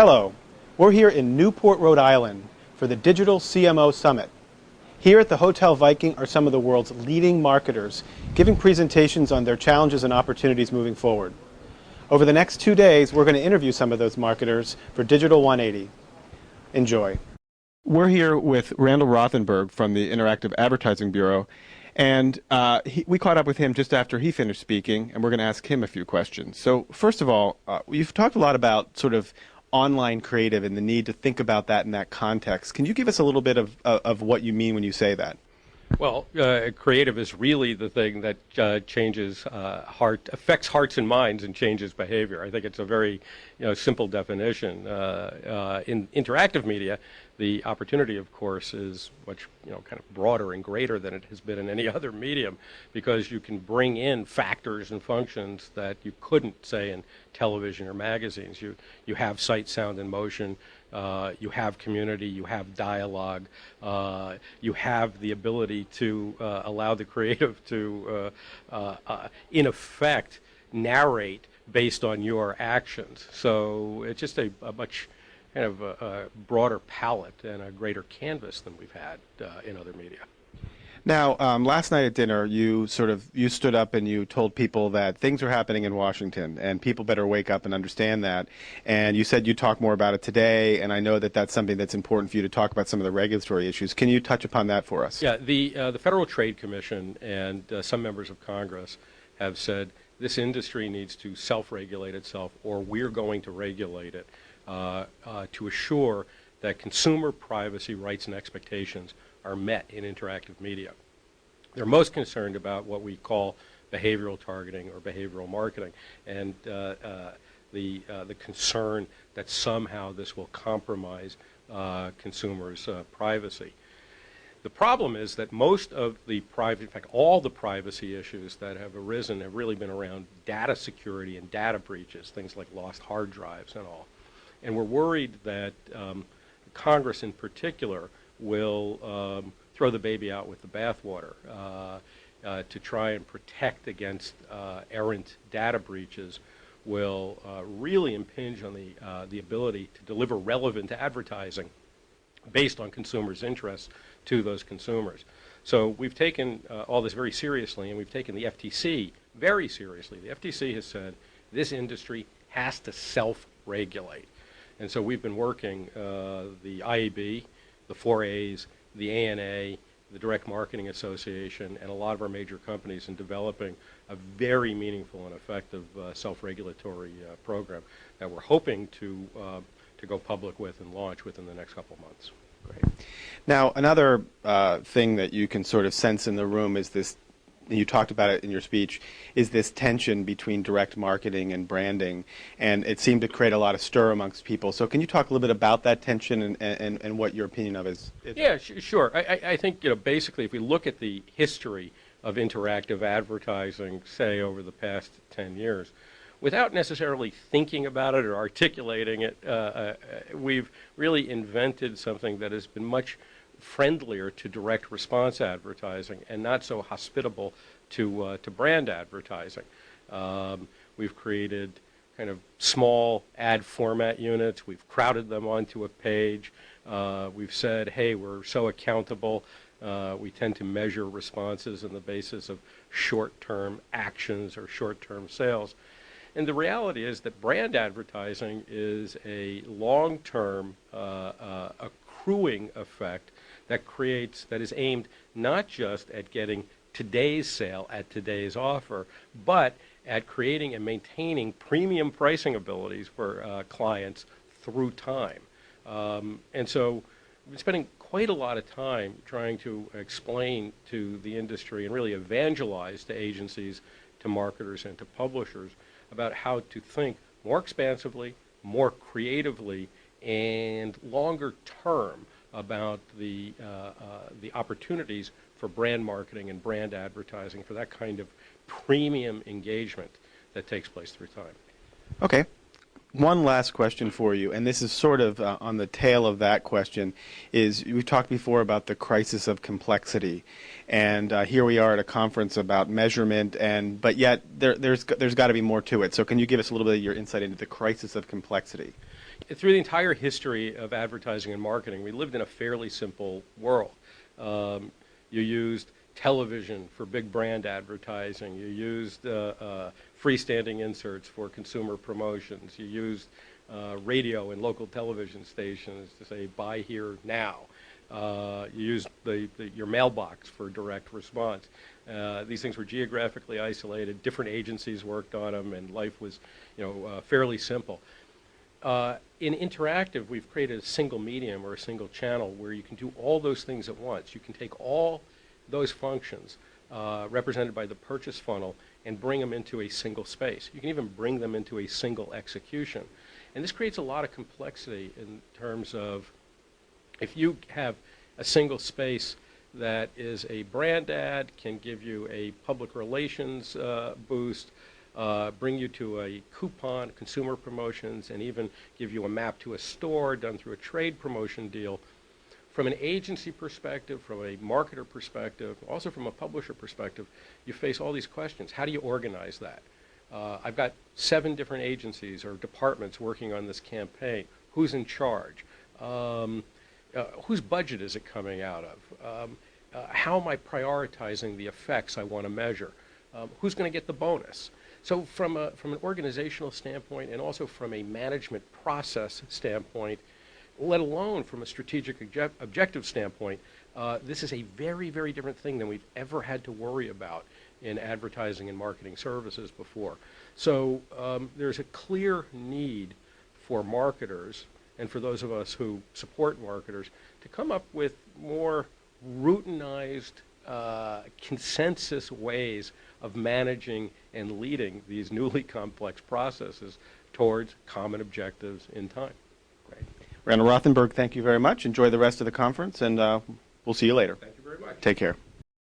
Hello, we're here in Newport, Rhode Island for the Digital CMO Summit. Here at the Hotel Viking are some of the world's leading marketers giving presentations on their challenges and opportunities moving forward. Over the next 2 days, we're going to interview some of those marketers for Digital 180. Enjoy. We're here with Randall Rothenberg from the Interactive Advertising Bureau, and we caught up with him just after he finished speaking, and we're going to ask him a few questions. So first of all, you've talked a lot about sort of online creative and the need to think about that in that context. Can you give us a little bit of what you mean when you say that? Well, creative is really the thing that changes affects hearts and minds and changes behavior. I think it's a very simple definition. In interactive media, the opportunity, of course, is much kind of broader and greater than it has been in any other medium, because you can bring in factors and functions that you couldn't, say, in television or magazines. You have sight, sound, and motion. You have community, you have dialogue, you have the ability to allow the creative to, in effect, narrate based on your actions. So it's just a much kind of a broader palette and a greater canvas than we've had in other media. Now, last night at dinner, you stood up and you told people that things are happening in Washington, and people better wake up and understand that. And you said you'd talk more about it today, and I know that that's something that's important for you to talk about, some of the regulatory issues. Can you touch upon that for us? Yeah, the Federal Trade Commission and some members of Congress have said this industry needs to self-regulate itself, or we're going to regulate it to assure that consumer privacy rights and expectations are met in interactive media. They're most concerned about what we call behavioral targeting or behavioral marketing, and the concern that somehow this will compromise consumers' privacy. The problem is that most of the in fact, all the privacy issues that have arisen have really been around data security and data breaches, things like lost hard drives and all. And we're worried that Congress in particular will throw the baby out with the bathwater to try and protect against errant data breaches, will really impinge on the ability to deliver relevant advertising based on consumers' interests to those consumers. So we've taken all this very seriously, and we've taken the FTC very seriously. The FTC has said this industry has to self-regulate. And so we've been working, the IAB, the 4As, the ANA, the Direct Marketing Association, and a lot of our major companies in developing a very meaningful and effective self-regulatory program that we're hoping to go public with and launch within the next couple of months. Great. Now, another thing that you can sort of sense in the room is this, and you talked about it in your speech, is this tension between direct marketing and branding, and it seemed to create a lot of stir amongst people. So can you talk a little bit about that tension and what your opinion of is? Yeah, sure. I think basically if we look at the history of interactive advertising, say over the past 10 years, without necessarily thinking about it or articulating it, we've really invented something that has been much friendlier to direct response advertising and not so hospitable to brand advertising. We've created kind of small ad format units. We've crowded them onto a page. We've said, hey, we're so accountable. We tend to measure responses on the basis of short-term actions or short-term sales. And the reality is that brand advertising is a long-term accruing effect that is aimed not just at getting today's sale at today's offer, but at creating and maintaining premium pricing abilities for clients through time. And so we've been spending quite a lot of time trying to explain to the industry and really evangelize to agencies, to marketers, and to publishers about how to think more expansively, more creatively, and longer term about the opportunities for brand marketing and brand advertising for that kind of premium engagement that takes place through time. Okay. One last question for you, and this is sort of on the tail of that question, is we talked before about the crisis of complexity, and here we are at a conference about measurement, but yet there's got to be more to it. So can you give us a little bit of your insight into the crisis of complexity? through the entire history of advertising and marketing, we lived in a fairly simple world. You used television for big brand advertising. You used freestanding inserts for consumer promotions. You used radio and local television stations to say, buy here now. You used your mailbox for direct response. These things were geographically isolated. Different agencies worked on them, and life was, fairly simple. In interactive, we've created a single medium or a single channel where you can do all those things at once. You can take all those functions represented by the purchase funnel and bring them into a single space. You can even bring them into a single execution. And this creates a lot of complexity in terms of, if you have a single space that is a brand ad, can give you a public relations boost, bring you to a coupon, consumer promotions, and even give you a map to a store done through a trade promotion deal. From an agency perspective, from a marketer perspective, also from a publisher perspective, you face all these questions. How do you organize that? I've got 7 different agencies or departments working on this campaign. Who's in charge? Whose budget is it coming out of? How am I prioritizing the effects I want to measure? Who's going to get the bonus? So from an organizational standpoint, and also from a management process standpoint, let alone from a strategic objective standpoint, this is a very, very different thing than we've ever had to worry about in advertising and marketing services before. So there's a clear need for marketers, and for those of us who support marketers, to come up with more routinized consensus ways of managing and leading these newly complex processes towards common objectives in time. Great. Randall Rothenberg, thank you very much. Enjoy the rest of the conference, and we'll see you later. Thank you very much. Take care.